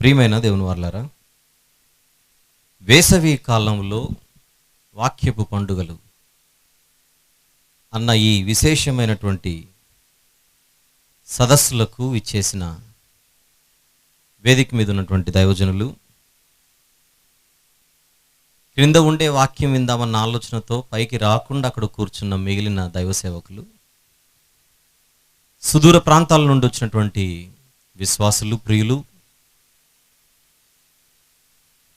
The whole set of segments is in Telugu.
ప్రియమైన దేవుని వారలారా, వేసవి కాలంలో వాక్యపు పండుగలు అన్న ఈ విశేషమైనటువంటి సదస్సులకు ఇచ్చేసిన వేదిక మీద ఉన్నటువంటి దైవజనులు, క్రింద ఉండే వాక్యం విందామన్న ఆలోచనతో పైకి రాకుండా అక్కడ కూర్చున్న మిగిలిన దైవ సేవకులు, సుదూర ప్రాంతాల నుండి వచ్చినటువంటి విశ్వాసులు, ప్రియులు,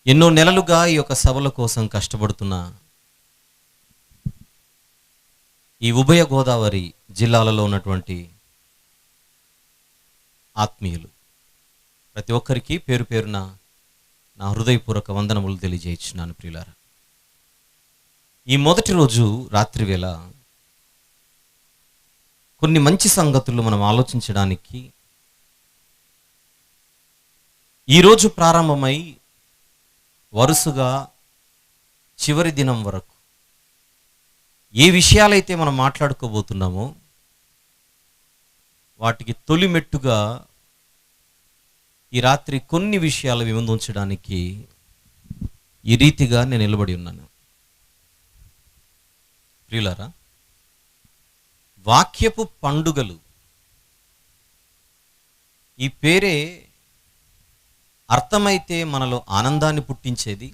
ఎన్నో నెలలుగా ఈ యొక్క సభల కోసం కష్టపడుతున్న ఈ ఉభయ గోదావరి జిల్లాలలో ఉన్నటువంటి ఆత్మీయులు, ప్రతి ఒక్కరికి పేరు పేరున నా హృదయపూర్వక వందనములు తెలియజేయించున్నాను. ప్రియులారా, ఈ మొదటి రోజు రాత్రి వేళ కొన్ని మంచి సంగతులు మనం ఆలోచించడానికి ఈరోజు ప్రారంభమై వరుసగా చివరి దినం వరకు ఏ విషయాలైతే మనం మాట్లాడుకోబోతున్నామో వాటికి తొలి మెట్టుగా ఈ రాత్రి కొన్ని విషయాలు మీ ముందు ఉంచడానికి ఈ రీతిగా నేను నిలబడి ఉన్నాను. ప్రియులారా, వాక్యపు పండుగలు ఈ పేరే అర్థమైతే మనలో ఆనందాన్ని పుట్టించేది,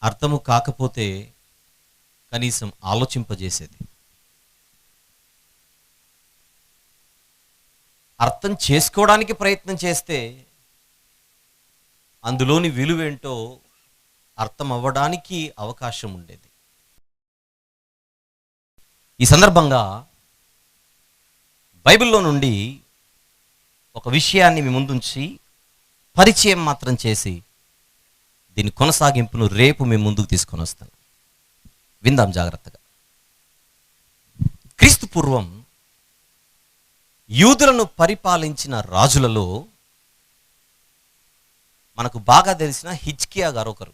అర్థము కాకపోతే కనీసం ఆలోచింపజేసేది. అర్థం చేసుకోవడానికి ప్రయత్నం చేస్తే అందులోని విలువేంటో అర్థం అవ్వడానికి అవకాశం ఉండేది. ఈ సందర్భంగా బైబిల్లో నుండి ఒక విషయాన్ని మీ ముందుంచి పరిచయం మాత్రం చేసి దీని కొనసాగింపును రేపు మీ ముందుకు తీసుకొని వస్తాను. విందాం జాగ్రత్తగా. క్రీస్తు పూర్వం యూదులను పరిపాలించిన రాజులలో మనకు బాగా తెలిసిన హిజ్కియా గారు ఒకరు.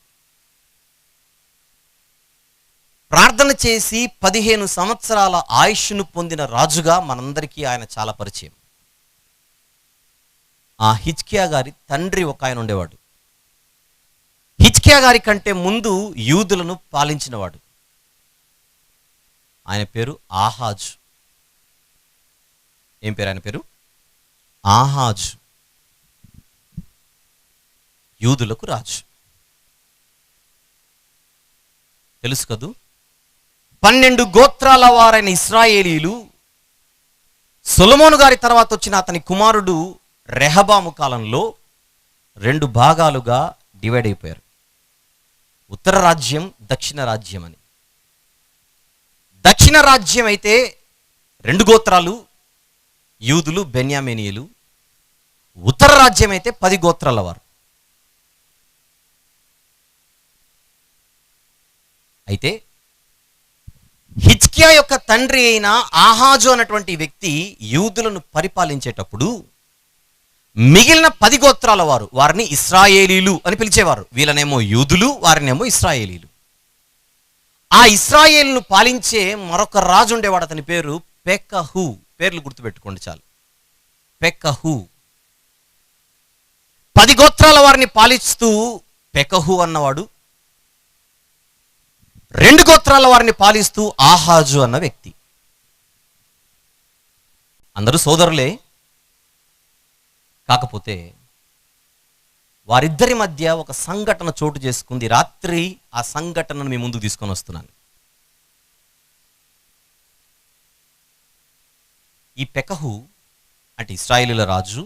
ప్రార్థన చేసి 15 సంవత్సరాల ఆయుష్ను పొందిన రాజుగా మనందరికీ ఆయన చాలా పరిచయం. ఆ హిజ్కియా గారి తండ్రి ఒక ఆయన ఉండేవాడు. హిజ్కియా గారి కంటే ముందు యూదులను పాలించినవాడు. ఆయన పేరు ఆహాజు. ఏం పేరు ఆయన పేరు? ఆహాజు. యూదులకు రాజు. తెలుసు కదూ. 12 గోత్రాల వారైన ఇశ్రాయేలీలు సొలొమోను గారి తర్వాత వచ్చిన అతని కుమారుడు రెహబాము కాలంలో 2 భాగాలుగా డివైడ్ అయిపోయారు. ఉత్తర రాజ్యం, దక్షిణ రాజ్యం అని. దక్షిణ రాజ్యం అయితే 2 గోత్రాలు, యూదులు, బెన్యామీనీయులు. ఉత్తర రాజ్యం అయితే 10 గోత్రాల వారు. అయితే హిజ్కియా యొక్క తండ్రి అయిన ఆహాజు అన్నటువంటి వ్యక్తి యూదులను పరిపాలించేటప్పుడు మిగిలిన 10 గోత్రాల వారు, వారిని ఇశ్రాయేలీలు అని పిలిచేవారు. వీళ్ళనేమో యూదులు, వారినేమో ఇశ్రాయేలీలు. ఆ ఇశ్రాయేలును పాలించే మరొక రాజు ఉండేవాడు. అతని పేరు పెకహు. పేర్లు గుర్తుపెట్టుకోండి చాలు. పెకహు. 10 గోత్రాల వారిని పాలిస్తూ పెకహు అన్నవాడు, 2 గోత్రాల వారిని పాలిస్తూ ఆహాజు అన్న వ్యక్తి. అందరూ సోదరులే. కాకపోతే వారిద్దరి మధ్య ఒక సంఘటన చోటు చేసుకుంది. రాత్రి ఆ సంఘటనను మీ ముందుకు తీసుకొని వస్తున్నాను. ఈ పెకహు అంటే ఇశ్రాయేలీల రాజు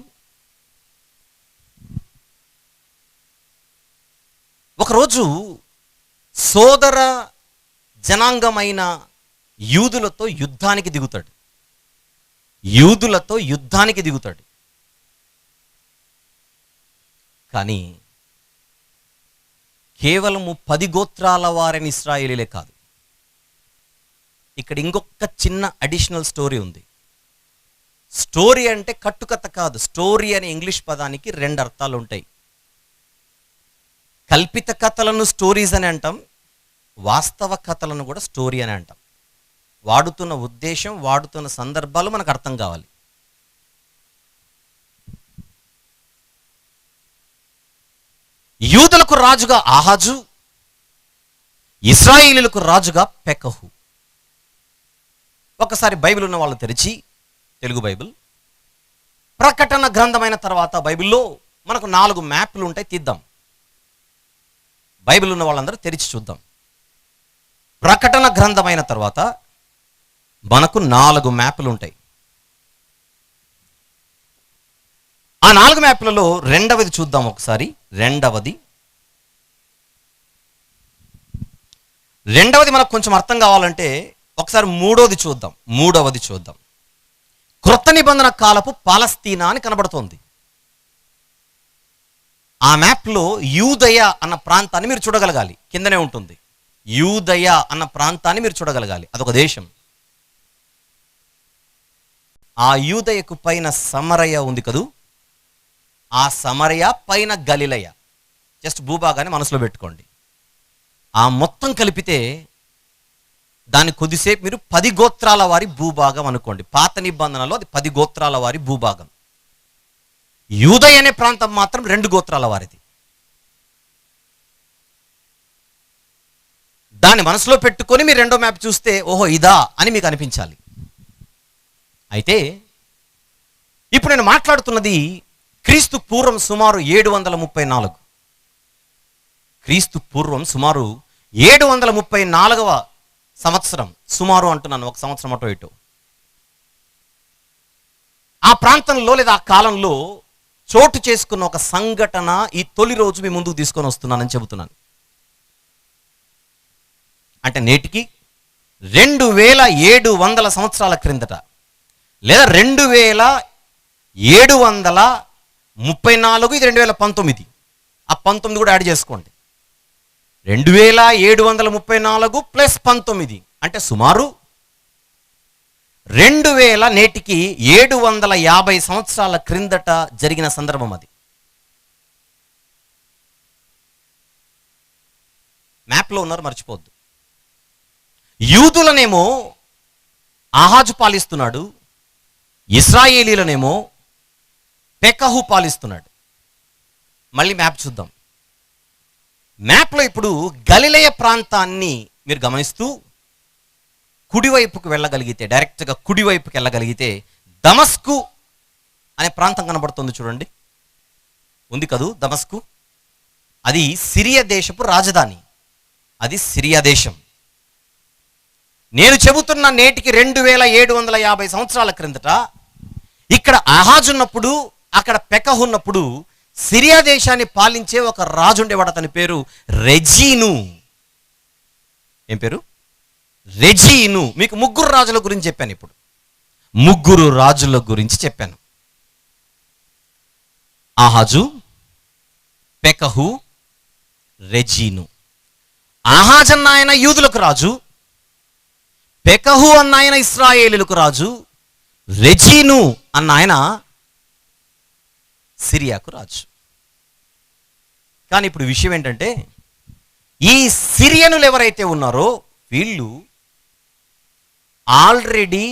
ఒకరోజు సోదర జనాంగమైన యూదులతో యుద్ధానికి దిగుతాడు. కానీ కేవలము 10 గోత్రాల వారిని ఇశ్రాయేలీలే కాదు. ఇక్కడ ఇంకొక చిన్న అడిషనల్ స్టోరీ ఉంది. స్టోరీ అంటే కట్టుకథ కాదు. స్టోరీ అనే ఇంగ్లీష్ పదానికి 2 అర్థాలు ఉంటాయి. కల్పిత కథలను స్టోరీస్ అని అంటాం, వాస్తవ కథలను కూడా స్టోరీ అని అంటాం. వాడుతున్న ఉద్దేశం, వాడుతున్న సందర్భాలు మనకు అర్థం కావాలి. యూదులకు రాజుగా ఆహాజు, ఇశ్రాయేలీయులకు రాజుగా పెకహు. ఒకసారి బైబిల్ ఉన్న వాళ్ళు తెరిచి, తెలుగు బైబిల్, ప్రకటన గ్రంథమైన తర్వాత బైబిల్లో మనకు 4 మ్యాప్లు ఉంటాయి, తీద్దాం. బైబిల్ ఉన్న వాళ్ళందరూ తెరిచి చూద్దాం. ప్రకటన గ్రంథమైన తర్వాత మనకు 4 మ్యాప్లు ఉంటాయి. ఆ 4 మ్యాప్లలో రెండవది చూద్దాం ఒకసారి. రెండవది మనకు కొంచెం అర్థం కావాలంటే ఒకసారి మూడవది చూద్దాం. క్రొత్త నిబంధన కాలపు పాలస్తీనా అని కనబడుతోంది. ఆ మ్యాప్లో యూదయ అన్న ప్రాంతాన్ని మీరు చూడగలగాలి, కిందనే ఉంటుంది. యూదయ అన్న ప్రాంతాన్ని మీరు చూడగలగాలి, అదొక దేశం. ఆ యూదయకు పైన సమరయ ఉంది కదూ, ఆ సమరయ పైన గలిలయ. జస్ట్ భూభాగాన్ని మనసులో పెట్టుకోండి. ఆ మొత్తం కలిపితే దాన్ని కొద్దిసేపు మీరు 10 గోత్రాల వారి భూభాగం అనుకోండి. పాత నిబంధనలో అది 10 గోత్రాల వారి భూభాగం. యూదయ అనే ప్రాంతం మాత్రం 2 గోత్రాల వారిది. దాన్ని మనసులో పెట్టుకొని మీరు రెండో మ్యాప్ చూస్తే ఓహో ఇదా అని మీకు అనిపించాలి. అయితే ఇప్పుడు నేను మాట్లాడుతున్నది క్రీస్తు పూర్వం సుమారు 734. క్రీస్తు పూర్వం సుమారు 734వ సంవత్సరం, సుమారు అంటున్నాను, 1 సంవత్సరం అటో ఇటో, ఆ ప్రాంతంలో లేదా ఆ కాలంలో చోటు చేసుకున్న ఒక సంఘటన ఈ తొలి రోజు మీ ముందుకు తీసుకొని వస్తున్నానని చెబుతున్నాను. అంటే నేటికి 2700 సంవత్సరాల క్రిందట, లేదా 2734, ఇది 2019, ఆ 19 కూడా యాడ్ చేసుకోండి. 2734 ప్లస్ 19 అంటే సుమారు 2000, నేటికి 750 సంవత్సరాల క్రిందట జరిగిన సందర్భం అది. మ్యాప్లో ఉన్నారు, మర్చిపోద్దు. యూదులనేమో ఆహాజు పాలిస్తున్నాడు, ఇశ్రాయేలీలనేమో పెకహు పాలిస్తున్నాడు. మళ్ళీ మ్యాప్ చూద్దాం. మ్యాప్లో ఇప్పుడు గలిలయ ప్రాంతాన్ని మీరు గమనిస్తూ కుడివైపుకు వెళ్ళగలిగితే, డైరెక్ట్గా కుడివైపుకి వెళ్ళగలిగితే దమస్కు అనే ప్రాంతం కనబడుతుంది, చూడండి. ఉంది కదూ దమస్కు. అది సిరియా దేశపు రాజధాని, అది సిరియా దేశం. నేను చెబుతున్న నేటికి 2750 సంవత్సరాల క్రిందట ఇక్కడ ఆహాజు ఉన్నప్పుడు, అక్కడ పెకహు ఉన్నప్పుడు సిరియా దేశాన్ని పాలించే ఒక రాజు ఉండేవాడు. అతని పేరు రెజీను. ఏం పేరు? రెజీను. మీకు 3 రాజుల గురించి చెప్పాను. ఇప్పుడు 3 రాజుల గురించి చెప్పాను. ఆహాజు, పెకహు, రెజీను. ఆహాజు అన్న ఆయన యూదులకు రాజు, పెకహు అన్న ఆయన ఇశ్రాయేలీలకు రాజు, రెజీను అన్న ఆయన సిరియాకు రాజు. కానీ ఇప్పుడు విషయం ఏంటంటే, ఈ సిరియనులు ఎవరైతే ఉన్నారో వీళ్ళు ఆల్రెడీ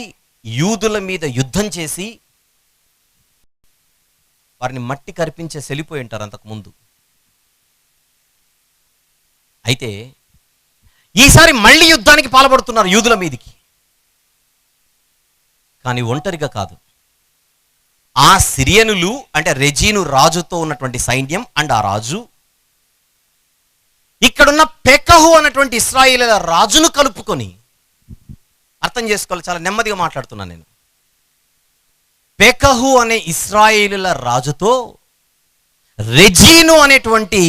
యూదుల మీద యుద్ధం చేసి వారిని మట్టి కరిపించే సెలిపోయి ఉంటారు అంతకుముందు. అయితే ఈసారి మళ్ళీ యుద్ధానికి పాల్పడుతున్నారు యూదుల మీదికి. కానీ ఒంటరిగా కాదు. ఆ సిరియనులు అంటే రెజీను రాజుతో ఉన్నటువంటి సైన్యం అండ్ ఆ రాజు ఇక్కడున్న పెకహు అన్నటువంటి ఇశ్రాయేలీల రాజును కలుపుకొని, అర్థం చేసుకోవాలి, చాలా నెమ్మదిగా మాట్లాడుతున్నాను నేను. పెకహు అనే ఇశ్రాయేలీల రాజుతో రెజీను అనేటువంటి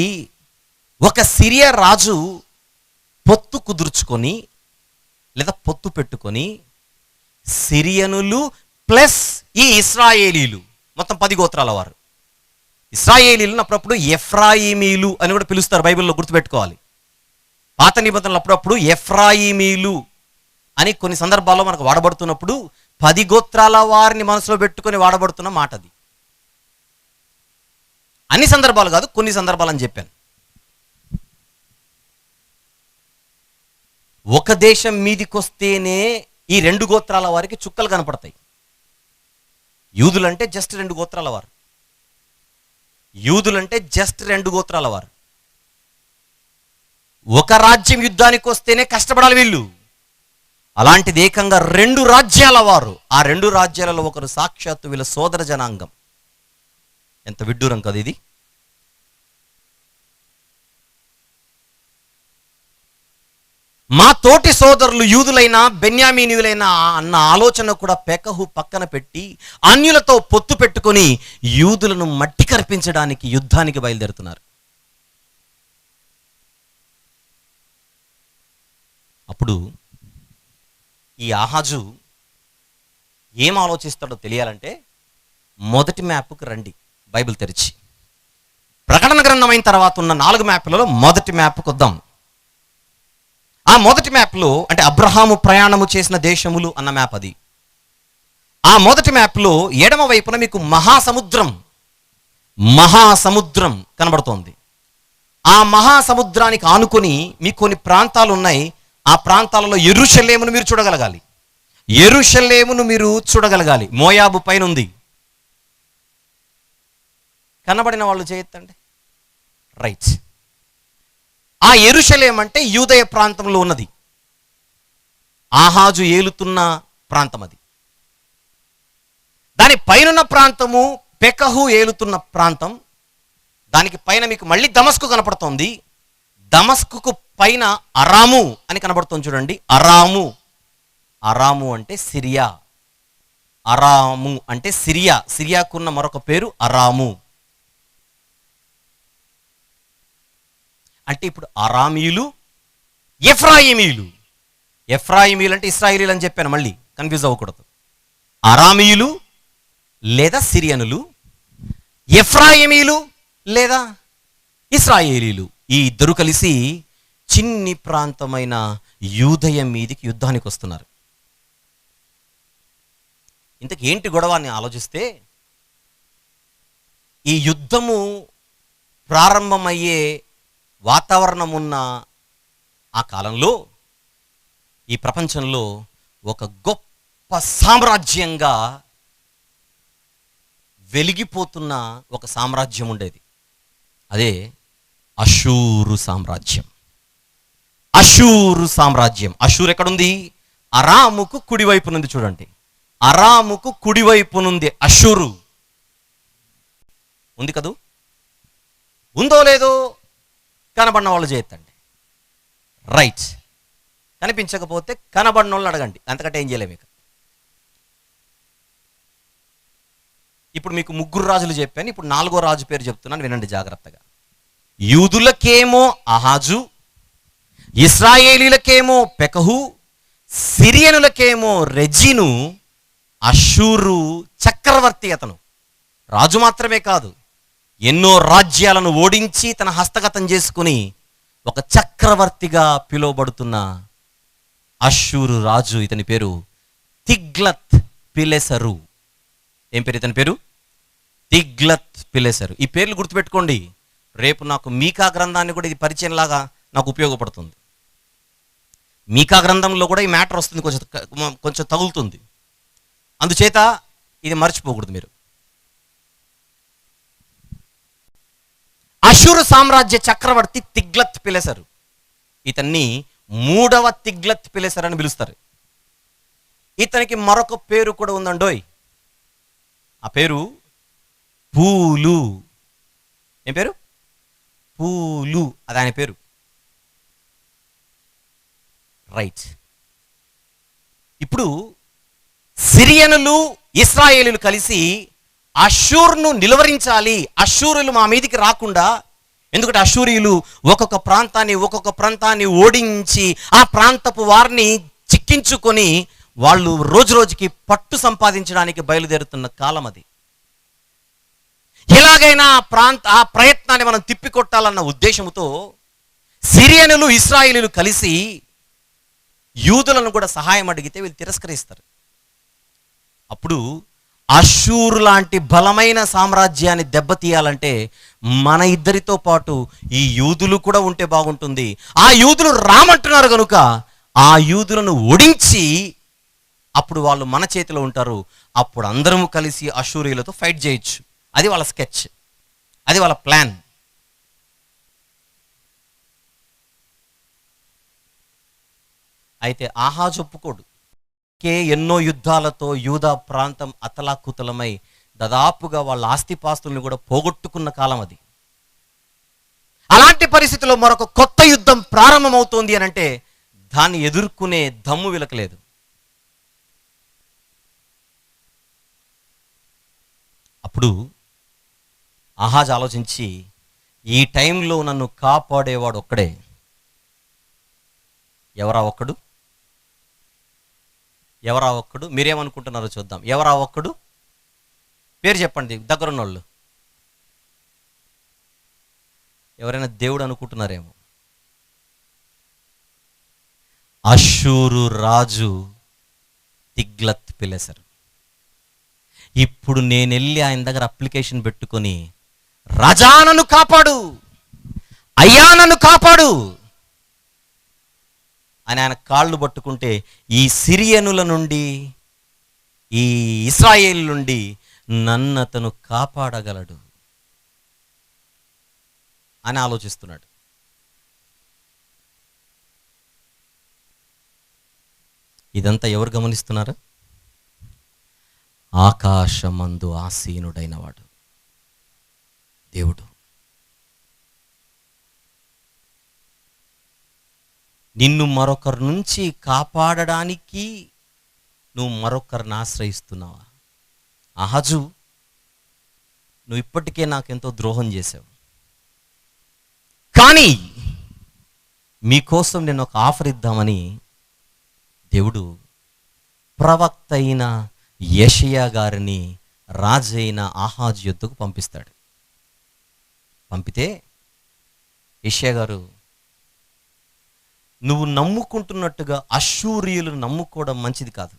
ఒక సిరియా రాజు పొత్తు కుదుర్చుకొని లేదా పొత్తు పెట్టుకొని సిరియనులు ప్లస్ ఈ ఇశ్రాయేలీలు మొత్తం 10 గోత్రాల వారు. ఇశ్రాయేలీలను అప్పుడప్పుడు ఎఫ్రాయిమీలు అని కూడా పిలుస్తారు, బైబిల్లో గుర్తుపెట్టుకోవాలి. పాత నిబంధనలు అప్పుడప్పుడు ఎఫ్రాయిమీలు అని కొన్ని సందర్భాల్లో మనకు వాడబడుతున్నప్పుడు 10 గోత్రాల వారిని మనసులో పెట్టుకొని వాడబడుతున్న మాట అది. అన్ని సందర్భాలు కాదు, కొన్ని సందర్భాలు అని చెప్పాను. ఒక దేశం మీదికొస్తేనే ఈ 2 గోత్రాల వారికి చుక్కలు కనపడతాయి. యూదులంటే జస్ట్ 2 గోత్రాల వారు. యూదులంటే జస్ట్ 2 గోత్రాల వారు. ఒక రాజ్యం యుద్ధానికి వస్తేనే కష్టపడాలి వీళ్ళు. అలాంటిది ఏకంగా 2 రాజ్యాల వారు. ఆ 2 రాజ్యాలలో ఒకరు సాక్షాత్తు వీళ్ళ సోదర జనాంగం. ఎంత విడ్డూరం కదా ఇది. మా తోటి సోదరులు యూదులైనా బెన్యామీనీయులైనా అన్న ఆలోచన కూడా పెకహు పక్కన పెట్టి అన్యులతో పొత్తు పెట్టుకొని యూదులను మట్టి కర్పించడానికి యుద్ధానికి బయలుదేరుతున్నారు. అప్పుడు ఈ ఆహాజు ఏం ఆలోచిస్తాడో తెలియాలంటే మొదటి మ్యాప్కి రండి, బైబిల్ తెరిచి. ప్రకటన గ్రంథం అయిన తర్వాత ఉన్న 4 మ్యాప్లలో మొదటి మ్యాప్కి వద్దాం. ఆ మొదటి మ్యాప్లో అంటే అబ్రహాము ప్రయాణము చేసిన దేశములు అన్న మ్యాప్ అది. ఆ మొదటి మ్యాప్లో ఎడమ వైపున మీకు మహాసముద్రం కనబడుతోంది. ఆ మహాసముద్రానికి ఆనుకొని మీకు కొన్ని ప్రాంతాలు ఉన్నాయి. ఆ ప్రాంతాలలో యెరూషలేమును మీరు చూడగలగాలి. మోయాబు పైన ఉంది. కనబడిన వాళ్ళు చేయొద్దండి. రైట్. ఆ యెరూషలేం అంటే యూదయ ప్రాంతంలో ఉన్నది. ఆహాజు ఏలుతున్న ప్రాంతం అది. దాని పైనున్న ప్రాంతము పెకహు ఏలుతున్న ప్రాంతం. దానికి పైన మీకు మళ్ళీ దమస్కు కనపడుతోంది. దమస్కుకు పైన అరాము అని కనబడుతుంది చూడండి. అరాము అంటే సిరియా. అరాము అంటే సిరియా. సిరియాకున్న మరొక పేరు అరాము. అంటే ఇప్పుడు అరామీయులు, ఎఫ్రాయిమీయులు అంటే ఇశ్రాయేలీలు అని చెప్పాను, మళ్ళీ కన్ఫ్యూజ్ అవ్వకూడదు. అరామీయులు లేదా సిరియనులు, ఎఫ్రాయిమీయులు లేదా ఇశ్రాయేలీలు, ఈ ఇద్దరు కలిసి చిన్ని ప్రాంతమైన యూదయ మీదికి యుద్ధానికి వస్తున్నారు. ఇంతకు ఏంటి గొడవ అని ఆలోచిస్తే, ఈ యుద్ధము ప్రారంభమయ్యే వాతావరణం ఉన్న ఆ కాలంలో ఈ ప్రపంచంలో ఒక గొప్ప సామ్రాజ్యంగా వెలిగిపోతున్న ఒక సామ్రాజ్యం ఉండేది. అదే అషూరు సామ్రాజ్యం. అషూరు ఎక్కడుంది? అరాముకు కుడివైపునుంది. చూడండి, అరాముకు కుడివైపునుంది అషూరు. ఉంది కదూ? ఉందో లేదో కనబడిన వాళ్ళు చేయొద్దండి. రైట్. కనిపించకపోతే కనబడిన వాళ్ళని అడగండి, అంతకంటే ఏం చేయలేము. ఇప్పుడు మీకు 3 రాజులు చెప్పాను, ఇప్పుడు 4వ రాజు పేరు చెప్తున్నాను, వినండి జాగ్రత్తగా. యూదులకేమో ఆహాజు, ఇశ్రాయేలీలకేమో పెకహు, సిరియనులకేమో రెజీను. అషూరు చక్రవర్తి. అతను రాజు మాత్రమే కాదు, ఎన్నో రాజ్యాలను ఓడించి తన హస్తగతం చేసుకుని ఒక చక్రవర్తిగా పిలువబడుతున్న అషూరు రాజు. ఇతని పేరు తిగ్లత్ పిలెసరు. ఏం పేరు ఇతని పేరు? తిగ్లత్ పిలెసరు. ఈ పేర్లు గుర్తుపెట్టుకోండి. రేపు నాకు మీకా గ్రంథాన్ని కూడా ఇది పరిచయంలాగా నాకు ఉపయోగపడుతుంది. మీకా గ్రంథంలో కూడా ఈ మ్యాటర్ వస్తుంది, కొంచెం తగులుతుంది. అందుచేత ఇది మర్చిపోకూడదు మీరు. అషూరు సామ్రాజ్య చక్రవర్తి తిగ్లత్ పిలెసరు. ఇతన్ని 3వ తిగ్లత్ పిలెసర్ అని పిలుస్తారు. ఇతనికి మరొక పేరు కూడా ఉందండోయ్. ఆ పేరు పూలు. ఏం పేరు? పూలు. అది ఆయన పేరు. రైట్. ఇప్పుడు సిరియనులు, ఇశ్రాయేలీలు కలిసి అషూరును నిలువరించాలి. అషూరులు మా మీదికి రాకుండా, ఎందుకంటే అషూరీయులు ఒక్కొక్క ప్రాంతాన్ని ఓడించి ఆ ప్రాంతపు వారిని చిక్కించుకొని వాళ్ళు రోజు రోజుకి పట్టు సంపాదించడానికి బయలుదేరుతున్న కాలం అది. ఎలాగైనా ఆ ప్రయత్నాన్ని మనం తిప్పికొట్టాలన్న ఉద్దేశంతో సిరియనులు, ఇశ్రాయేలీలు కలిసి యూదులను కూడా సహాయం అడిగితే వీళ్ళు తిరస్కరిస్తారు. అప్పుడు అషూరు లాంటి బలమైన సామ్రాజ్యాన్ని దెబ్బతీయాలంటే మన ఇద్దరితో పాటు ఈ యూదులు కూడా ఉంటే బాగుంటుంది. ఆ యూదులు రామంటున్నారు కనుక ఆ యూదులను ఓడించి అప్పుడు వాళ్ళు మన చేతిలో ఉంటారు. అప్పుడు అందరము కలిసి అషూరీయులతో ఫైట్ చేయొచ్చు. అది వాళ్ళ స్కెచ్, అది వాళ్ళ ప్లాన్. అయితే ఆహాజు ఒప్పుకోడు. ఎన్నో యుద్ధాలతో యూదా ప్రాంతం అతలాకుతలమై దాదాపుగా వాళ్ళ ఆస్తిపాస్తుల్ని కూడా పోగొట్టుకున్న కాలం అది. అలాంటి పరిస్థితిలో మరొక కొత్త యుద్ధం ప్రారంభమవుతోంది అని అంటే దాన్ని ఎదుర్కొనే దమ్ము వీళ్ళకి. అప్పుడు ఆహాజ్ ఆలోచించి, ఈ టైంలో నన్ను కాపాడేవాడు ఒక్కడే. ఎవరా ఒక్కడు? ఎవరా ఒక్కడు? మీరేమనుకుంటున్నారో చూద్దాం. ఎవరా ఒక్కడు? పేరు చెప్పండి దగ్గరున్నోళ్ళు. ఎవరైనా దేవుడు అనుకుంటున్నారేమో. అష్షూరు రాజు తిగ్లత్ పిలెసర్. ఇప్పుడు నేను వెళ్ళి ఆయన దగ్గర అప్లికేషన్ పెట్టుకొని, రాజా నన్ను కాపాడు, అయ్యా నన్ను కాపాడు అని ఆయన కాళ్ళు పట్టుకుంటే, ఈ సిరియనుల నుండి, ఈ ఇశ్రాయేలు నుండి నన్ను అతను కాపాడగలడు అని ఆలోచిస్తున్నాడు. ఇదంతా ఎవరు గమనిస్తున్నారు? ఆకాశమందు ఆసీనుడైన వాడు దేవుడు. నిన్ను మరొకరి నుంచి కాపాడడానికి నువ్వు మరొకరిని ఆశ్రయిస్తున్నావా? ఆహాజు, నువ్వు ఇప్పటికే నాకెంతో ద్రోహం చేశావు, కానీ మీకోసం నేను ఒక ఆఫర్ ఇద్దామని దేవుడు ప్రవక్త అయిన యెషయా గారిని రాజైన ఆహాజు యుద్ధకు పంపిస్తాడు. పంపితే యెషయా గారు, నువ్వు నమ్ముకుంటున్నట్టుగా అష్షూరీయులు నమ్ముకోవడం మంచిది కాదు.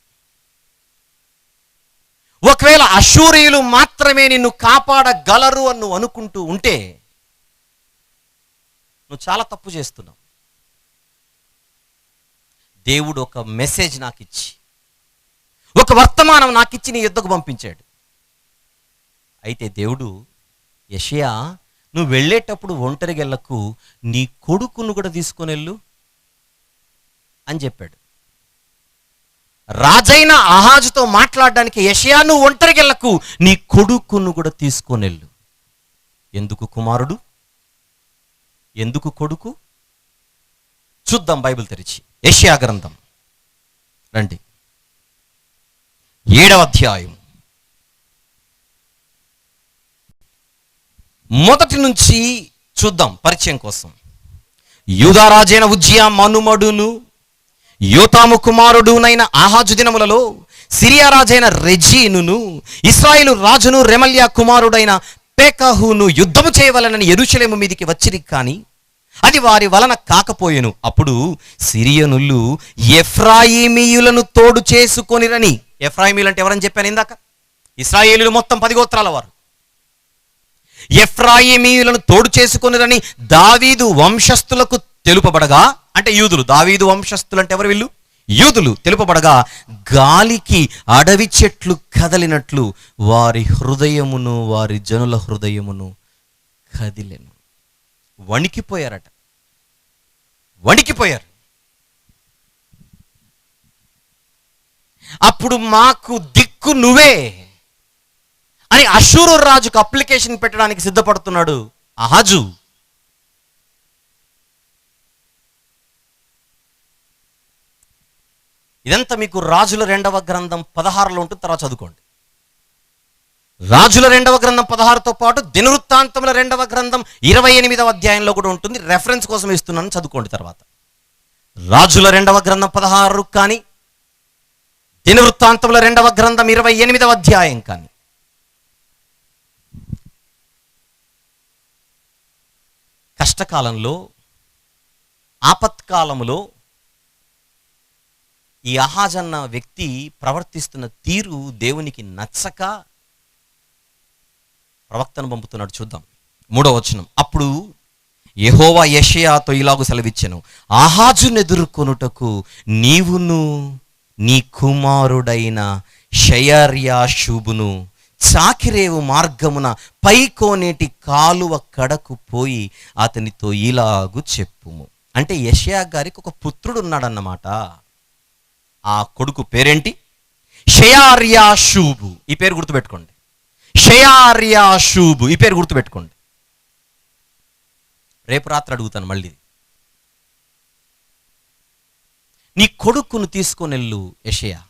ఒకవేళ అష్షూరీయులు మాత్రమే నిన్ను కాపాడగలరు అని నువ్వు అనుకుంటూ ఉంటే నువ్వు చాలా తప్పు చేస్తున్నావు. దేవుడు ఒక మెసేజ్ నాకు ఇచ్చి, ఒక వర్తమానం నాకు ఇచ్చి నీ యుద్ధకు పంపించాడు. అయితే దేవుడు, యెషయా నువ్వు వెళ్ళేటప్పుడు ఒంటరిగా వెళ్ళకు, నీ కొడుకును కూడా తీసుకొని వెళ్ళు అని చెప్పాడు. రాజైన ఆహాజుతో మాట్లాడడానికి యెషయా నువ్వు ఒంటరిగా వెళ్ళకు, నీ కొడుకును కూడా తీసుకొని వెళ్ళు. ఎందుకు కుమారుడు, ఎందుకు కొడుకు? చూద్దాం బైబిల్ తెరిచి. యెషయా గ్రంథం రండి, 7వ అధ్యాయం మొదటి నుంచి చూద్దాం పరిచయం కోసం. యూదా రాజైన ఉజ్జియా మనుమడును యోతాము కుమారుడునైన ఆహాజు దినములలో సిరియా రాజైన రెజీనును ఇశ్రాయేలు రాజును రెమల్యా కుమారుడైన పెకహును యుద్ధము చేయవలనని యెరూషలేము మీదికి వచ్చిరి, కానీ అది వారి వలన కాకపోయెను. అప్పుడు సిరియనులు ఎఫ్రాయిమీయులను తోడు చేసుకొనిరని. ఎఫ్రాయిమీయులు అంటే ఎవరని చెప్పాను ఇందాక? ఇశ్రాయేలీయులు మొత్తం 10 గోత్రాల వారు. ఎఫ్రాయిమీయులను తోడు చేసుకొనిరని దావీదు వంశస్థులకు తెలుపబడగా, అంటే యూదులు, దావీదు వంశస్థులు అంటే ఎవరు? వీళ్ళు యూదులు. తెలుపబడగా గాలికి అడవి చెట్లు కదలినట్లు వారి హృదయమును, వారి జనుల హృదయమును కదిలెను. వణికిపోయారట, వణికిపోయారు. అప్పుడు మాకు దిక్కు నువ్వే అని అష్షూరు రాజుకు అప్లికేషన్ పెట్టడానికి సిద్ధపడుతున్నాడు ఆహాజు. ఇదంతా మీకు రాజుల 2వ గ్రంథం 16లో ఉంటుంది, తర్వాత చదువుకోండి. రాజుల 2వ గ్రంథం 16తో పాటు దినవృత్తాంతముల 2వ గ్రంథం 28వ అధ్యాయంలో కూడా ఉంటుంది. రెఫరెన్స్ కోసం ఇస్తున్నాను, చదువుకోండి తర్వాత. రాజుల 2వ గ్రంథం 16 కానీ దినవృత్తాంతముల 2వ గ్రంథం 28వ అధ్యాయం కానీ. కష్టకాలంలో, ఆపత్కాలంలో ఈ ఆహాజ్ అన్న వ్యక్తి ప్రవర్తిస్తున్న తీరు దేవునికి నచ్చక ప్రవక్తను పంపుతున్నాడు. చూద్దాం 3వ వచనం. అప్పుడు యెహోవా యెషయాతో ఇలాగు సెలవిచ్చెను, ఆహాజును ఎదుర్కొనుటకు నీవును నీ కుమారుడైన షయర్యాషూబును చాకిరేవు మార్గమున పైకోనేటి కాలువ కడకు పోయి అతనితో ఇలాగు చెప్పుము. అంటే యెషయా గారికి ఒక పుత్రుడు ఉన్నాడన్నమాట. ఆ కొడుకు పేరేంటి? షెయార్యాషూబు. ఈ పేరు గుర్తుపెట్టుకోండి. షెయార్యాషూబు, ఈ పేరు గుర్తుపెట్టుకోండి. రేపు రాత్రి అడుగుతాను మళ్ళీ. నీ కొడుకును తీసుకొని వెళ్ళు యెషయా,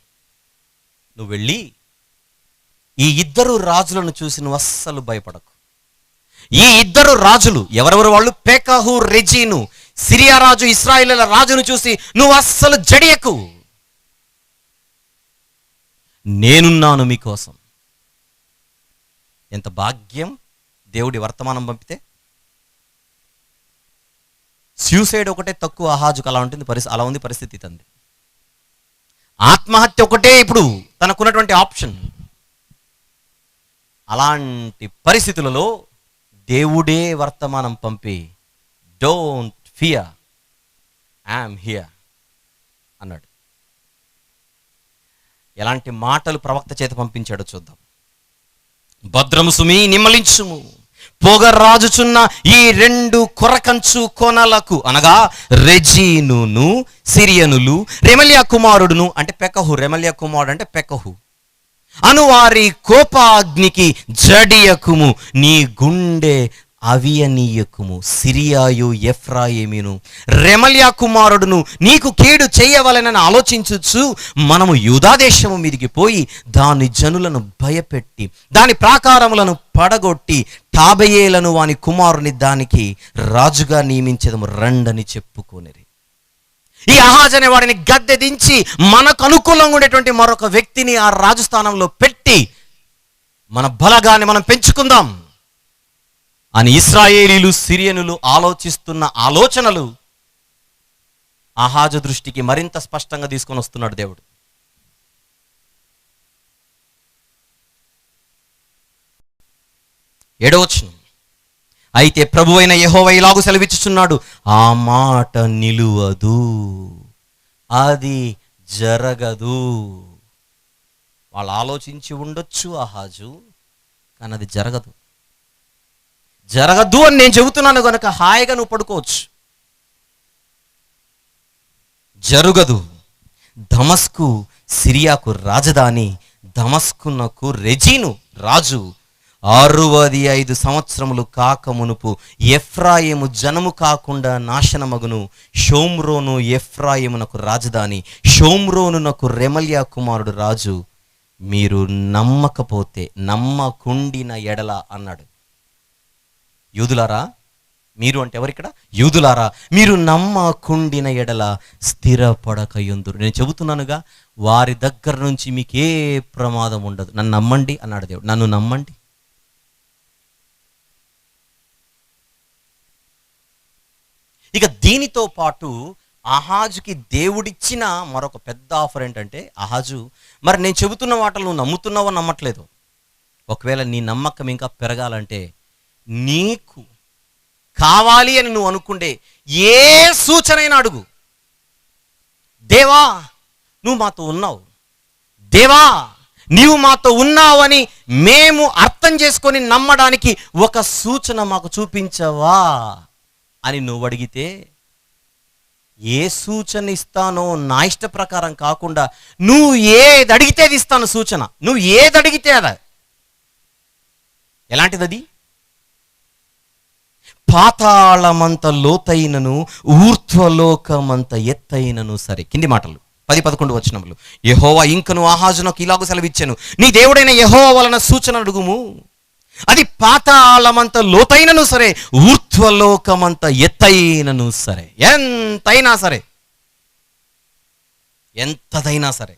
నువ్వు వెళ్ళి ఈ ఇద్దరు రాజులను చూసి నువ్వు అస్సలు భయపడకు. ఈ ఇద్దరు రాజులు ఎవరెవరు వాళ్ళు? పెకహు, రెజీను. సిరియా రాజు ఇశ్రాయేలీయుల రాజును చూసి నువ్వు అస్సలు జడియకు, నేనున్నాను మీకోసం. ఎంత భాగ్యం దేవుడి వర్తమానం పంపితే. సూసైడ్ ఒకటే తక్కువ అహాజుకు, అలా ఉంటుంది అలా ఉంది పరిస్థితి తంది. ఆత్మహత్య ఒకటే ఇప్పుడు తనకున్నటువంటి ఆప్షన్. అలాంటి పరిస్థితులలో దేవుడే వర్తమానం పంపి డోంట్ ఫియర్, ఐయామ్ హియర్ అన్నాడు. ఎలాంటి మాటలు ప్రవక్త చేత పంపించాడో చూద్దాం. భద్రము సుమి, నిమ్మలించుము, పొగరాజుచున్న ఈ రెండు కొరకంచు కొనలకు, అనగా రెజీనును సిరియనులు, రెమల్యా కుమారుడును అంటే పెకహు, రెమల్యా కుమారుడు అంటే పెకహు అను వారి కోపాగ్నికి జడియకుము, నీ గుండె అవియనీయకుము. సిరియాయు ఎఫ్రాయిమును రెమల్యా కుమారుడును నీకు కీడు చేయవలెనని ఆలోచించుచు మనము యూదా దేశము మీదికి పోయి దాని జనులను భయపెట్టి దాని ప్రాకారములను పడగొట్టి టాబెయేలను వాని కుమారుని దానికి రాజుగా నియమించదము రండని చెప్పుకోనిరి. ఈ అహాజ్ అనే వాడిని గద్దె దించి మనకు అనుకూలంగా ఉండేటువంటి మరొక వ్యక్తిని ఆ రాజు స్థానంలో పెట్టి మన బలగాన్ని మనం పెంచుకుందాం అని ఇశ్రాయేలీలు, సిరియనులు ఆలోచిస్తున్న ఆలోచనలు అహాజు దృష్టికి మరింత స్పష్టంగా తీసుకొని వస్తున్నాడు దేవుడు. 7వ వచనం, అయితే ప్రభువైన యెహోవా ఇలాగు సెలవిచ్చుచున్నాడు, ఆ మాట నిలువదు, అది జరగదు. వాళ్ళు ఆలోచించి ఉండొచ్చు అహాజు, కానీ అది జరగదు. జరగదు అని నేను చెబుతున్నాను కనుక హాయిగా నువ్వు పడుకోవచ్చు. జరగదు. దమస్కు సిరియాకు రాజధాని, దమస్కునకు రెజీను రాజు. 65 సంవత్సరములు కాక మునుపు ఎఫ్రాయిము జనము కాకుండా నాశనమగును. షోమ్రోను ఎఫ్రాయిమునకు రాజధాని, షోమ్రోనునకు రెమల్యా కుమారుడు రాజు. మీరు నమ్మకపోతే, నమ్మకుండిన ఎడల అన్నాడు. యూదులారా, మీరు అంటే ఎవరిక్కడ? యూదులారా, మీరు నమ్మకుండిన ఎడల స్థిరపడకయుందురు. నేను చెబుతున్నానుగా, వారి దగ్గర నుంచి మీకు ఏ ప్రమాదం ఉండదు. నన్ను నమ్మండి అన్నాడు దేవుడు. నన్ను నమ్మండి. ఇక దీనితో పాటు అహాజుకి దేవుడిచ్చిన మరొక పెద్ద ఆఫర్ ఏంటంటే, అహాజు, మరి నేను చెబుతున్న వాటలు నువ్వు నమ్ముతున్నావో నమ్మట్లేదు, ఒకవేళ నీ నమ్మకం ఇంకా పెరగాలంటే నీకు కావాలి అని నువ్వు అనుకుంటే ఏ సూచనైనా అడుగు. దేవా నువ్వు మాతో ఉన్నావు, దేవా నీవు మాతో ఉన్నావని మేము అర్థం చేసుకొని నమ్మడానికి ఒక సూచన మాకు చూపించవా అని నువ్వు అడిగితే, ఏ సూచన ఇస్తానో నా ఇష్ట ప్రకారం కాకుండా నువ్వు ఏది అడిగితే అది ఇస్తాను సూచన. నువ్వు ఏది అడిగితే అదా. ఎలాంటిది అది? పాతాళమంత లోతైనను ఊర్ధ్వలోకమంత ఎత్తైనను సరే. కింది మాటలు 10-11 వచనములు. యెహోవా ఇంకను ఆహాజునకు ఇలాగూ సెలవిచ్చెను, నీ దేవుడైన యెహోవా వలన సూచన అడుగుము, అది పాతాళమంత లోతైనను సరే, ఊర్ధ్వలోకమంత ఎత్తైనను సరే. ఎంతైనా సరే, ఎంతదైనా సరే,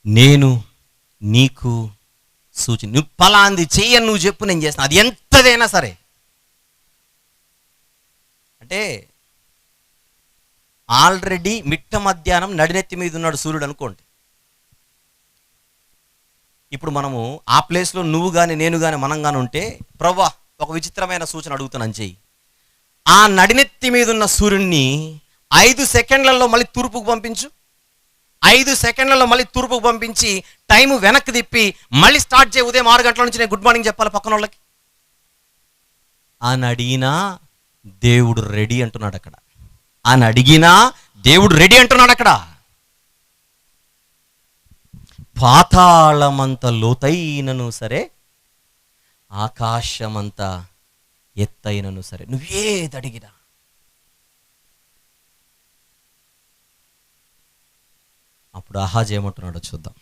నేను నీకు సూచన. నువ్వు పలాంది చెయ్యని నువ్వు చెప్పు, నేను చేస్తాను. అది ఎంతదైనా సరే. అంటే ఆల్రెడీ మిట్ట మధ్యాహ్నం నడినెత్తి మీద ఉన్నాడు సూర్యుడు అనుకోండి. ఇప్పుడు మనము ఆ ప్లేస్లో నువ్వు కానీ నేను కానీ మనం కానీ ఉంటే, ప్రవ్వా ఒక విచిత్రమైన సూచన అడుగుతున్నాను చెయ్యి. ఆ నడినెత్తి మీద ఉన్న సూర్యుడిని 5 సెకండ్లలో మళ్ళీ తూర్పుకు పంపించు. 5 సెకండ్లలో మళ్ళీ తూర్పుకు పంపించి టైము వెనక్కి తిప్పి మళ్ళీ స్టార్ట్ చేయి. ఉదయం 6 గంటల నుంచి నేను గుడ్ మార్నింగ్ చెప్పాలి పక్కన వాళ్ళకి అని అడిగినా దేవుడు రెడీ అంటున్నాడు అక్కడ. అని అడిగినా దేవుడు రెడీ అంటున్నాడు. అక్కడ పాతాళమంత లోతైనను సరే, ఆకాశమంత ఎత్తైనను సరే, నువ్వేది అడిగినా. అప్పుడు ఆహాజు ఏమంటున్నాడో చూద్దాం.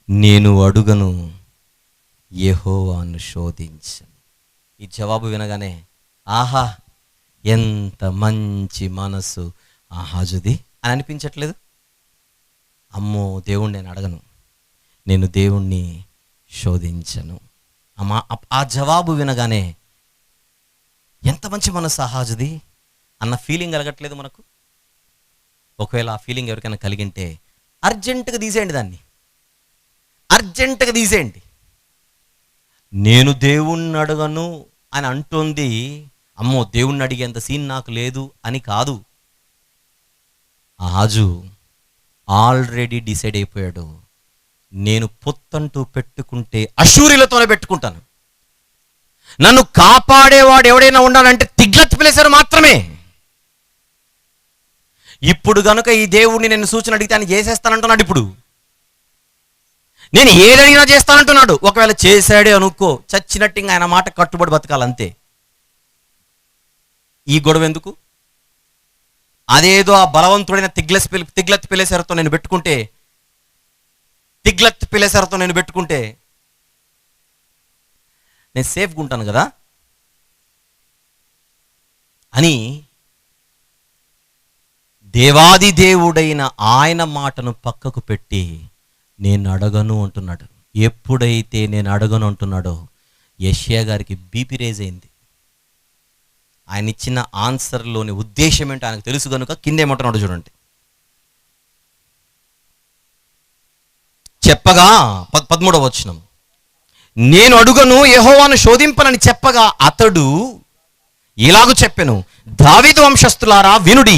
నేను అడుగను, యెహోవాను శోధించను. ఈ జవాబు వినగానే ఆహా, ఎంత మంచి మనసు ఆహాజుది అని అనిపించట్లేదు? అమ్మో, దేవుణ్ణి నేను అడగను, నేను దేవుణ్ణి శోధించను. అమ్మా, ఆ జవాబు వినగానే ఎంత మంచి మనసు ఆహాజుది అన్న ఫీలింగ్ కలగట్లేదు మనకు? ఒకవేళ ఆ ఫీలింగ్ ఎవరికైనా కలిగింటే అర్జెంటుగా తీసేయండి, దాన్ని అర్జెంటుగా తీసేయండి. నేను దేవుణ్ణి అడగను అని అంటుంది, అమ్మో దేవుణ్ణి అడిగేంత సీన్ నాకు లేదు అని కాదు. ఆహాజు ఆల్రెడీ డిసైడ్ అయిపోయాడు, నేను పొత్తంటూ పెట్టుకుంటే అశూరిలతోనే పెట్టుకుంటాను. నన్ను కాపాడేవాడు ఎవడైనా ఉండాలంటే తిగ్లత్ పిలేసరు మాత్రమే. ఇప్పుడు గనుక ఈ దేవుడిని నేను సూచన అడిగితే ఆయన చేసేస్తానంటున్నాడు. ఇప్పుడు నేను ఏదడిగినా చేస్తానంటున్నాడు. ఒకవేళ చేశాడే అనుకో, చచ్చినట్టు ఇంకా ఆయన మాట కట్టుబడి బతకాలంతే. ఈ గొడవ ఎందుకు? అదేదో ఆ బలవంతుడైన తిగ్లత్ పిలేసర్తో నేను పెట్టుకుంటే, తిగ్లత్ పిలేసర్తో నేను పెట్టుకుంటే నేను సేఫ్గా ఉంటాను కదా అని దేవాది దేవుడైన ఆయన మాటను పక్కకు పెట్టి నేను అడగను అంటున్నాడు. ఎప్పుడైతే నేను అడగను అంటున్నాడో యెషయా గారికి బీపీ రేజ్ అయింది. ఆయన ఇచ్చిన ఆన్సర్లోని ఉద్దేశం ఏంటో ఆయనకు తెలుసు కనుక కిందేమంటున్నాడు చూడండి. చెప్పగా 13వ వచనం, నేను అడుగను యెహోవాను శోధింపనని చెప్పగా అతడు ఇలాగు చెప్పెను, దావీదు వంశస్థులారా వినుడి,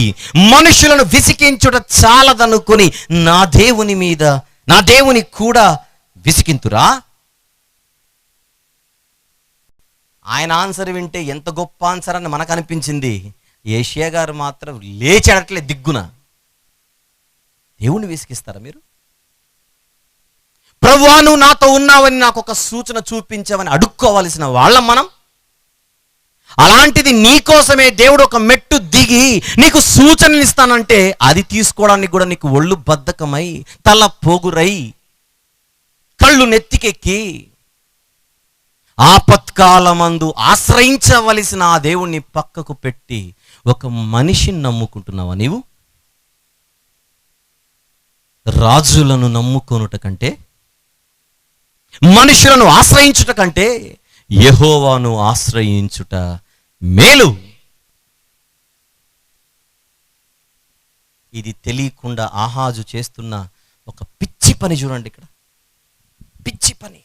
మనుషులను విసికించుట చాలదనుకుని నా దేవుని కూడా విసికింతురా. ఆయన ఆన్సర్ వింటే ఎంత గొప్ప ఆన్సర్ అని మనకు అనిపించింది. యెషయా గారు మాత్రం లేచాడట్లే దిగ్గున. దేవుణ్ణి విసికిస్తారా మీరు? ప్రభువా, నువ్వు నాతో ఉన్నావని నాకు ఒక సూచన చూపించవని అడుక్కోవలసిన వాళ్ళం మనం. అలాంటిది నీకోసమే దేవుడు ఒక మెట్టు దిగి నీకు సూచనలు ఇస్తానంటే అది తీసుకోవడానికి కూడా నీకు ఒళ్ళు బద్ధకమై, తల పోగురై, కళ్ళు నెత్తికెక్కి ఆపత్కాలమందు ఆశ్రయించవలసిన ఆ దేవుణ్ణి పక్కకు పెట్టి ఒక మనిషిని నమ్ముకుంటున్నావా నీవు? రాజులను నమ్ముకొనుట కంటే, మనుషులను ఆశ్రయించుట కంటే యెహోవాను ఆశ్రయించుట మేలు. ఇది తెలియకుండా ఆహాజు చేస్తున్న ఒక పిచ్చి పని చూడండి. ఇక్కడ పిచ్చి పని.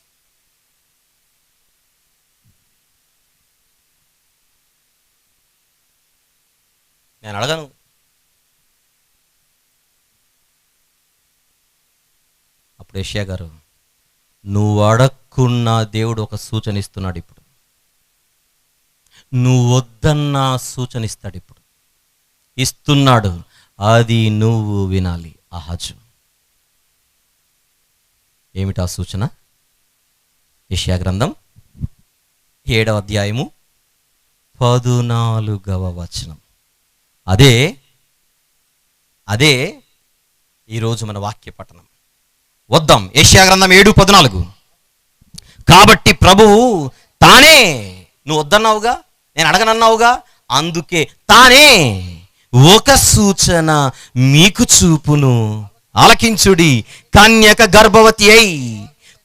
నేను అడగను. అప్పుడు యెషయా గారు, నువ్వు అడక్కున్న దేవుడు ఒక సూచన ఇస్తున్నాడు. ఇప్పుడు నువ్వు వద్దన్న సూచన ఇస్తాడు. ఇప్పుడు ఇస్తున్నాడు, అది నువ్వు వినాలి. ఆహాజు, ఏమిటా సూచన? యెషయా గ్రంథం 7వ అధ్యాయము 14వ వచనం. అదే ఈరోజు మన వాక్య పఠనం. వద్దాం, యెషయా గ్రంథం 7:14. కాబట్టి ప్రభువు తానే, నువ్వు వద్దన్నావుగా, నేను అడగనన్నావుగా, అందుకే తానే ఒక సూచన మీకు చూపును, ఆలకించుడి. కన్యక గర్భవతి అయి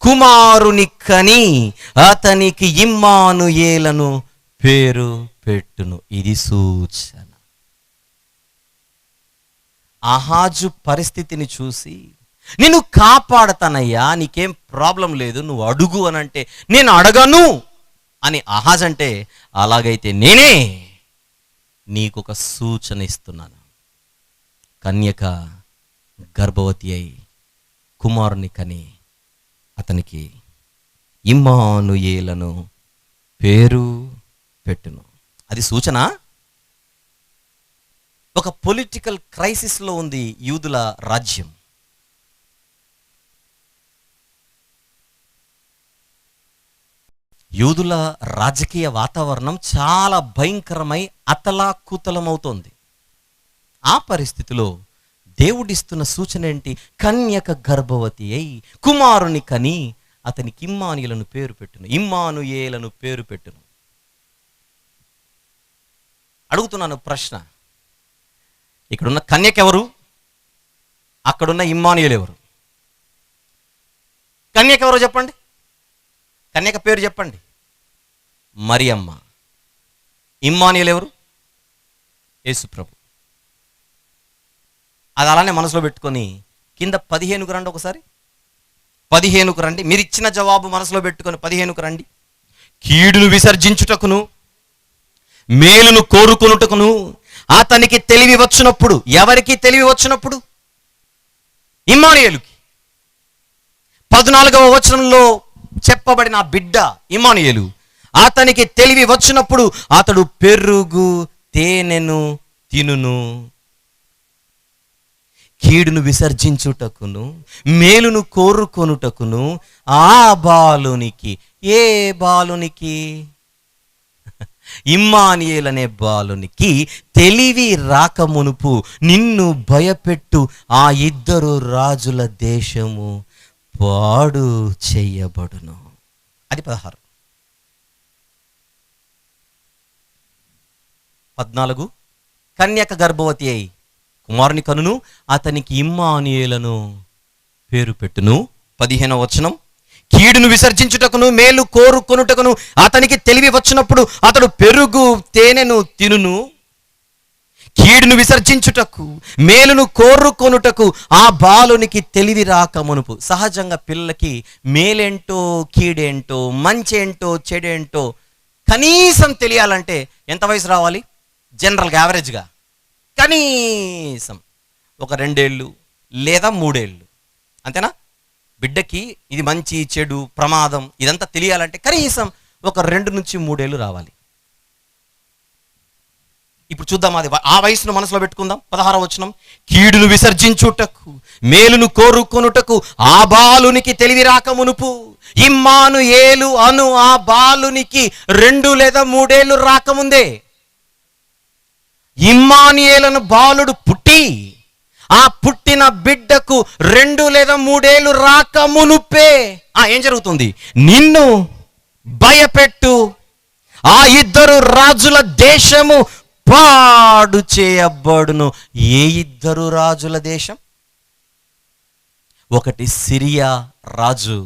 కుమారుని కని అతనికి ఇమ్మానుయేలను పేరు పెట్టును. ఇది సూచన. ఆహాజు పరిస్థితిని చూసి, నేను కాపాడతానయ్యా, నీకేం ప్రాబ్లం లేదు, నువ్వు అడుగు అని అంటే, నేను అడగను అని ఆహాజ్ అంటే, అలాగైతే నేనే నీకొక సూచన ఇస్తున్నాను. కన్యక గర్భవతి అయి కుమారుని కని అతనికి ఇమ్మానుయేలను పేరు పెట్టును. అది సూచన. ఒక పొలిటికల్ క్రైసిస్లో ఉంది యూదుల రాజ్యం. యూదుల రాజకీయ వాతావరణం చాలా భయంకరమై అతలాకుతలమవుతోంది. ఆ పరిస్థితిలో దేవుడిస్తున్న సూచన ఏంటి? కన్యక గర్భవతి అయి కుమారుని కని అతనికి ఇమ్మానుయేలను పేరు పెట్టును, ఇమ్మానుయేలను పేరు పెట్టును. అడుగుతున్నాను ప్రశ్న, ఇక్కడున్న కన్యక ఎవరు? అక్కడున్న ఇమ్మానుయేలు ఎవరు? కన్యక ఎవరో చెప్పండి, కన్యక పేరు చెప్పండి. మరియమ్మ. ఇమ్మానుయేలు ఎవరు? యేసుప్రభు. అది అలానే మనసులో పెట్టుకొని కింద 15కు రండి, ఒకసారి 15కు రండి. మీరు ఇచ్చిన జవాబు మనసులో పెట్టుకొని 15కు రండి. కీడును విసర్జించుటకును మేలును కోరుకొనుటకును అతనికి తెలివి వచ్చినప్పుడు. ఎవరికి తెలివి వచ్చినప్పుడు? ఇమ్మానుయేలుకి. 14వ వచనంలో చెప్పబడిన బిడ్డ ఇమ్మానుయేలు. అతనికి తెలివి వచ్చినప్పుడు అతడు పెరుగు తేనెను తినును. కీడును విసర్జించుటకును మేలును కోరుకొనుటకును ఆ బాలునికి. ఏ బాలునికి? ఇమ్మానుయేలు అనే బాలునికి తెలివి రాకమునుపు నిన్ను భయపెట్టు ఆ ఇద్దరు రాజుల దేశము పాడు చెయ్యబడును. అది 16. 14 కన్యక గర్భవతి అయి కుమారుని కనును అతనికి ఇమ్మానుయేలను పేరు పెట్టును. 15వ వచనం, కీడును విసర్జించుటకును మేలు కోరుకొనుటకును అతనికి తెలివి వచ్చినప్పుడు అతడు పెరుగు తేనెను తినును. కీడును విసర్జించుటకు మేలును కోరుకొనుటకు ఆ బాలునికి తెలివి రాకమునుపు. సహజంగా పిల్లలకి మేలేంటో కీడేంటో మంచేంటో చెడేంటో కనీసం తెలియాలంటే ఎంత వయసు రావాలి? జనరల్గా యావరేజ్గా కనీసం ఒక 2 ఏళ్ళు లేదా 3 ఏళ్ళు, అంతేనా? బిడ్డకి ఇది మంచి చెడు ప్రమాదం ఇదంతా తెలియాలంటే కనీసం ఒక 2 నుంచి 3 ఏళ్ళు రావాలి. ఇప్పుడు చూద్దాం, అది ఆ వయసును మనసులో పెట్టుకుందాం. 16వ వచనం, కీడును విసర్జించుటకు మేలును కోరుకొనుటకు ఆ బాలునికి తెలివి రాకమునుపు. ఇమ్మానుయేలు అను ఆ బాలునికి 2 లేదా 3 ఏళ్ళు రాకముందే ఇమ్మానుయేలను బాలుడు పుట్టి ఆ పుట్టిన బిడ్డకు 2 లేదా 3 ఏళ్ళు రాకమునుపే ఏం జరుగుతుంది? నిన్ను భయపెట్టు ఆ ఇద్దరు రాజుల దేశము పాడు చేయబడును. ఏ ఇద్దరు రాజుల దేశం? ఒకటి సిరియా రాజు,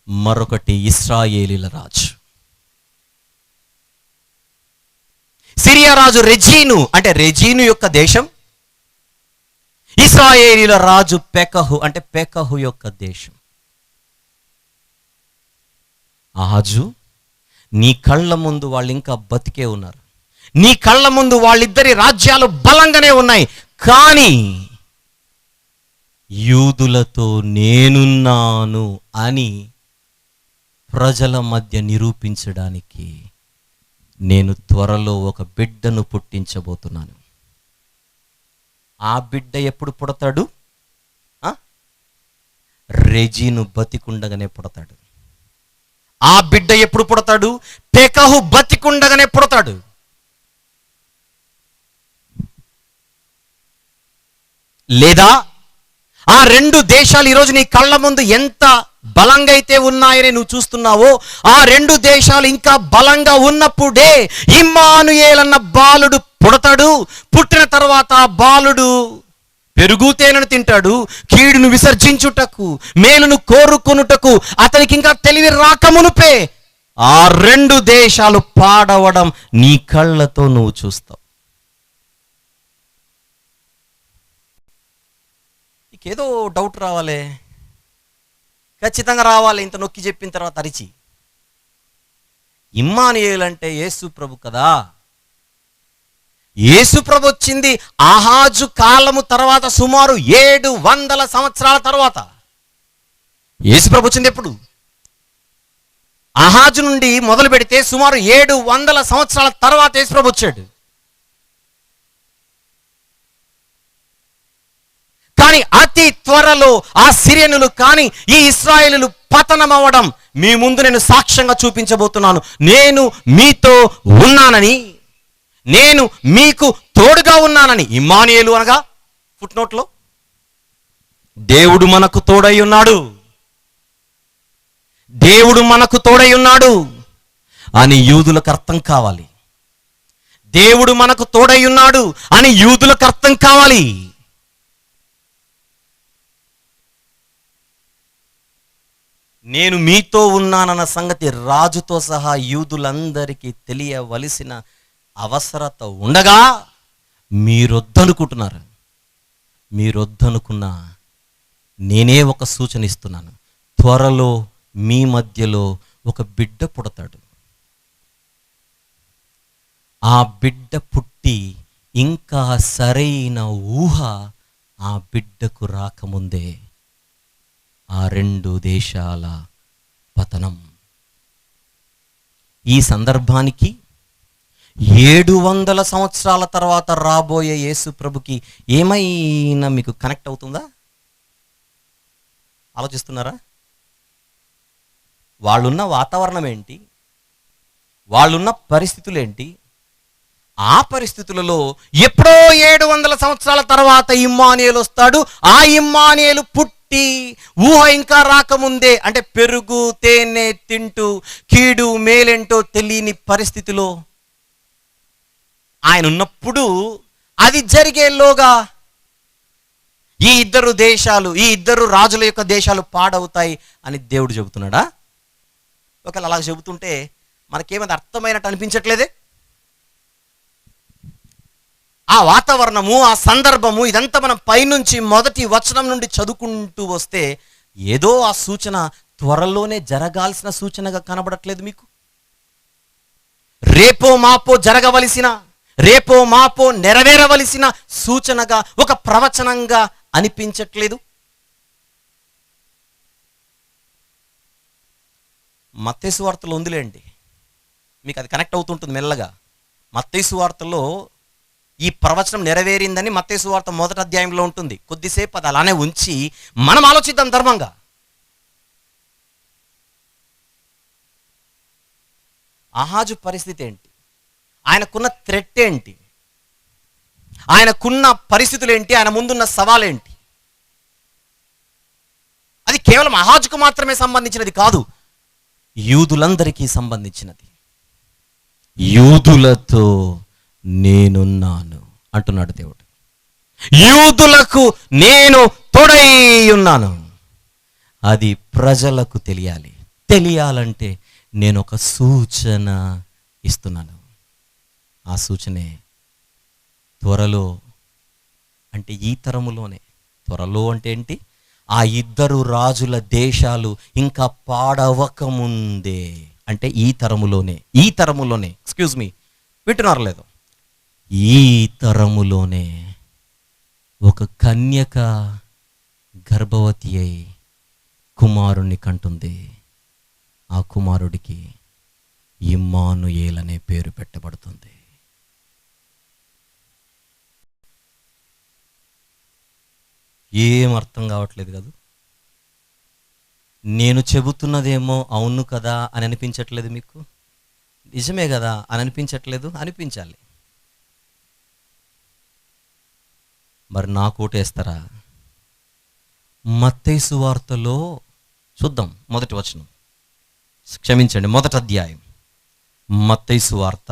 మరొకటి ఇశ్రాయేలీల రాజు. సిరియా రాజు రెజీను, అంటే రెజీను యొక్క దేశం. ఇశ్రాయేలీల రాజు పెకహు, అంటే పెకహు యొక్క దేశం. ఆహాజు, నీ కళ్ళ ముందు వాళ్ళు ఇంకా బతికే ఉన్నారు. నీ కళ్ళ ముందు వాళ్ళిద్దరి రాజ్యాలు బలంగానే ఉన్నాయి. కానీ యూదులతో నేనున్నాను అని ప్రజల మధ్య నిరూపించడానికి నేను త్వరలో ఒక బిడ్డను పుట్టించబోతున్నాను. ఆ బిడ్డ ఎప్పుడు పుడతాడు? రెజీను బతికుండగానే పుడతాడు. ఆ బిడ్డ ఎప్పుడు పుడతాడు? పెకహు బతికుండగానే పుడతాడు. లేదా ఆ 2 దేశాలు ఈరోజు నీ కళ్ళ ముందు ఎంత బలంగా అయితే ఉన్నాయని నువ్వు చూస్తున్నావో ఆ 2 దేశాలు ఇంకా బలంగా ఉన్నప్పుడే ఇమ్మానుయేలు అన్న బాలుడు పుడతాడు. పుట్టిన తర్వాత ఆ బాలుడు పెరుగు తేనెను తింటాడు. కీడును విసర్జించుటకు మేలును కోరుకొనుటకు అతనికి ఇంకా తెలివి రాకమునుపే ఆ 2 దేశాలు పాడవడం నీ కళ్ళతో నువ్వు చూస్తావు. ఏదో డౌట్ రావాలి, ఖచ్చితంగా రావాలి. ఇంత నొక్కి చెప్పిన తర్వాత అరిచి, ఇమ్మానుయేలు అంటే యేసు ప్రభు కదా. యేసు ప్రభు వచ్చింది ఆహాజు కాలము తర్వాత, సుమారు 700 సంవత్సరాల తర్వాత. యేసు ప్రభు వచ్చింది ఎప్పుడు? ఆహాజు నుండి మొదలు పెడితే సుమారు 700 సంవత్సరాల తర్వాత యేసు ప్రభు వచ్చాడు. కానీ అతి త్వరలో ఆ సిరియనులు కానీ ఈ ఇశ్రాయేలులు పతనం అవ్వడం మీ ముందు నేను సాక్ష్యంగా చూపించబోతున్నాను. నేను మీతో ఉన్నానని, నేను మీకు తోడుగా ఉన్నానని. ఇమ్మానుయేలు అనగా ఫుట్నోట్లో దేవుడు మనకు తోడై ఉన్నాడు, దేవుడు మనకు తోడై ఉన్నాడు అని యూదులకు అర్థం కావాలి. దేవుడు మనకు తోడై ఉన్నాడు అని యూదులకు అర్థం కావాలి. నేను మీతో ఉన్నానన్న సంగతి రాజుతో సహా యూదులందరికీ తెలియవలసిన అవసరత ఉండగా మీరొద్దనుకుంటున్నారు. మీరొద్దనుకున్నా నేనే ఒక సూచన ఇస్తున్నాను. త్వరలో మీ మధ్యలో ఒక బిడ్డ పుడతాడు. ఆ బిడ్డ పుట్టి ఇంకా సరైన ఊహ ఆ బిడ్డకు రాకముందే ఆ 2 దేశాల పతనం. ఈ సందర్భానికి 700 సంవత్సరాల తర్వాత రాబోయే యేసు ప్రభుకి ఏమైనా మీకు కనెక్ట్ అవుతుందా? ఆలోచిస్తున్నారా? వాళ్ళున్న వాతావరణం ఏంటి, వాళ్ళున్న పరిస్థితులు ఏంటి? ఆ పరిస్థితులలో ఎప్పుడో 700 సంవత్సరాల తర్వాత ఇమ్మానుయేలు వస్తాడు. ఆ ఇమ్మానుయేలు పుట్టి ఊహ ఇంకా రాకముందే, అంటే పెరుగు తేనె తింటూ కీడు మేలేంటో తెలియని పరిస్థితిలో ఆయన ఉన్నప్పుడు అది జరిగేలోగా ఈ 2 దేశాలు, ఈ 2 రాజుల యొక్క దేశాలు పాడవుతాయి అని దేవుడు చెబుతున్నాడా? ఒకవేళ అలా చెబుతుంటే మనకేమైనా అర్థమైనట్టు అనిపించట్లేదే? ఆ వాతావరణము, ఆ సందర్భము, ఇదంతా మనం పైనుంచి మొదటి వచనం నుండి చదువుకుంటూ వస్తే ఏదో ఆ సూచన త్వరలోనే జరగాల్సిన సూచనగా కనబడట్లేదు మీకు? రేపో మాపో జరగవలసిన, రేపో మాపో నెరవేరవలసిన సూచనగా, ఒక ప్రవచనంగా అనిపించట్లేదు? మత్తయి సువార్తలో ఉందిలేండి, మీకు అది కనెక్ట్ అవుతుంటుంది మెల్లగా. మత్తయి సువార్తలో ఈ ప్రవచనం నెరవేరిందని మత్తయి సువార్త 1వ అధ్యాయంలో ఉంటుంది. కొద్దిసేపు అది అలానే ఉంచి మనం ఆలోచిద్దాం ధర్మంగా. ఆహాజు పరిస్థితి ఏంటి? ఆయనకున్న థ్రెట్ ఏంటి? ఆయనకున్న పరిస్థితులు ఏంటి? ఆయన ముందున్న సవాలేంటి? అది కేవలం ఆహాజుకు మాత్రమే సంబంధించినది కాదు, యూదులందరికీ సంబంధించినది. యూదులతో నేనున్నాను అంటున్నాడు దేవుడు. యూదులకు నేను తోడై ఉన్నాను. అది ప్రజలకు తెలియాలి. తెలియాలంటే నేను ఒక సూచన ఇస్తున్నాను. ఆ సూచనే త్వరలో, అంటే ఈ తరములోనే. త్వరలో అంటే ఏంటి? ఆ 2 రాజుల దేశాలు ఇంకా పాడవకముందే, అంటే ఈ తరములోనే. ఈ తరములోనే, ఎక్స్క్యూజ్ మీ, వింటున్నారు లేదు? ఈ తరములోనే ఒక కన్యక గర్భవతి అయి కుమారుణ్ణి కంటుంది. ఆ కుమారుడికి ఇమ్మానుయేల్ అనే పేరు పెట్టబడుతుంది. ఏం అర్థం కావట్లేదు కదా? నేను చెబుతున్నదేమో అవును కదా అని అనిపించట్లేదు మీకు? నిజమే కదా అని అనిపించట్లేదు? అనిపించాలి. మరి నా కోటేస్తారా? మత్తయి సువార్తలో చూద్దాం, మొదటి వచనం, క్షమించండి 1వ అధ్యాయం, మత్తయి సువార్త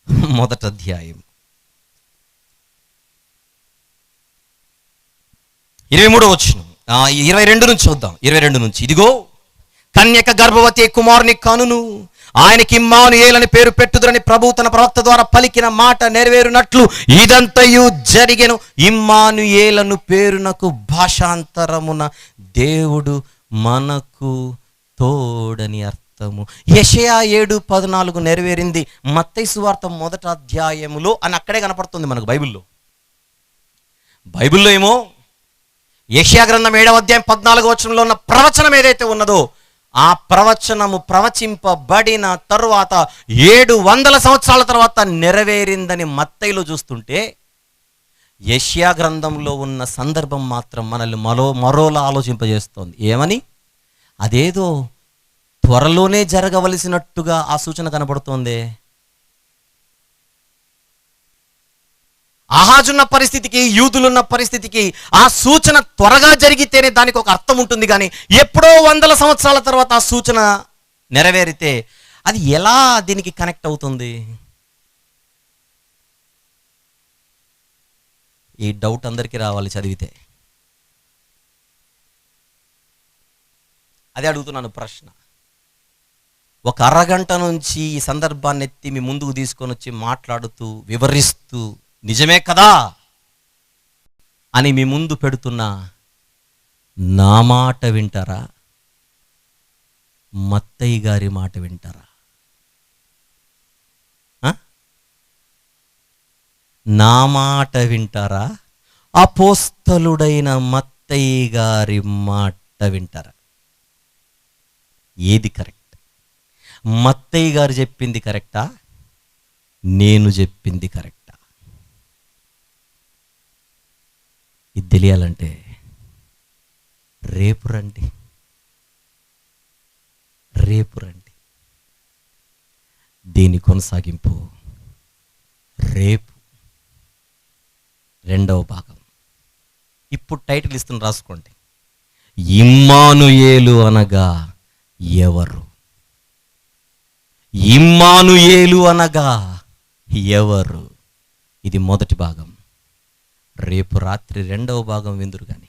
1వ అధ్యాయం 23వ వచనం, 22 నుంచి చూద్దాం. 22 నుంచి, ఇదిగో కన్యక గర్భవతి కుమారుని కనును, ఆయనకి ఇమ్మానుయేల్ అని పేరు పెట్టుదురని ప్రభువు తన ప్రవక్త ద్వారా పలికిన మాట నెరవేరునట్లు ఇదంతయు జరిగెను. ఇమ్మానుయేలను పేరునకు భాషాంతరమున దేవుడు మనకు తోడని అర్థము. యెషయా 7:14 నెరవేరింది మత్తయి సువార్త 1వ అధ్యాయములో అని అక్కడే కనపడుతుంది మనకు బైబిల్లో. బైబిల్లో ఏమో యెషయా గ్రంథం 7వ అధ్యాయం 14వ వచనంలో ఉన్న ప్రవచనం ఏదైతే ఉన్నదో ఆ ప్రవచనము ప్రవచింపబడిన తరువాత 700 సంవత్సరాల తర్వాత నెరవేరిందని మత్తయిలో చూస్తుంటే, యెషయా గ్రంథంలో ఉన్న సందర్భం మాత్రం మనల్ని మరోలా ఆలోచింపజేస్తోంది. ఏమని? అదేదో త్వరలోనే జరగవలసినట్టుగా ఆ సూచన కనబడుతోంది. ఆహాజున్న పరిస్థితికి, యూదులున్న పరిస్థితికి ఆ సూచన త్వరగా జరిగితేనే దానికి ఒక అర్థం ఉంటుంది. కానీ ఎప్పుడో 100 సంవత్సరాల తర్వాత ఆ సూచన నెరవేరితే అది ఎలా దీనికి కనెక్ట్ అవుతుంది? ఈ డౌట్ అందరికీ రావాలి చదివితే. అదే అడుగుతున్నాను ప్రశ్న. ఒక అరగంట నుంచి ఈ సందర్భాన్ని ఎత్తి మీ ముందుకు తీసుకొని వచ్చి మాట్లాడుతూ వివరిస్తూ నిజమే కదా అని మీ ముందు పెడుతున్నా, నా మాట వింటారా, మత్తయి గారి మాట వింటారా? నా మాట వింటారా, అపోస్తలుడైన మత్తయి గారి మాట వింటారా? ఏది కరెక్ట్? మత్తయి గారు చెప్పింది కరెక్టా, నేను చెప్పింది కరెక్టా? ఇది తెలియాలంటే రేపు రండి, రేపు రండి. దీని కొనసాగింపు రేపు, 2వ భాగం. ఇప్పుడు టైటిల్ ఇస్తున్న, రాసుకోండి. ఇమ్మానుయేలు అనగా ఎవరు? ఇమ్మానుయేలు అనగా ఎవరు? ఇది మొదటి భాగం. రేపు రాత్రి 2వ భాగం విందురు కానీ.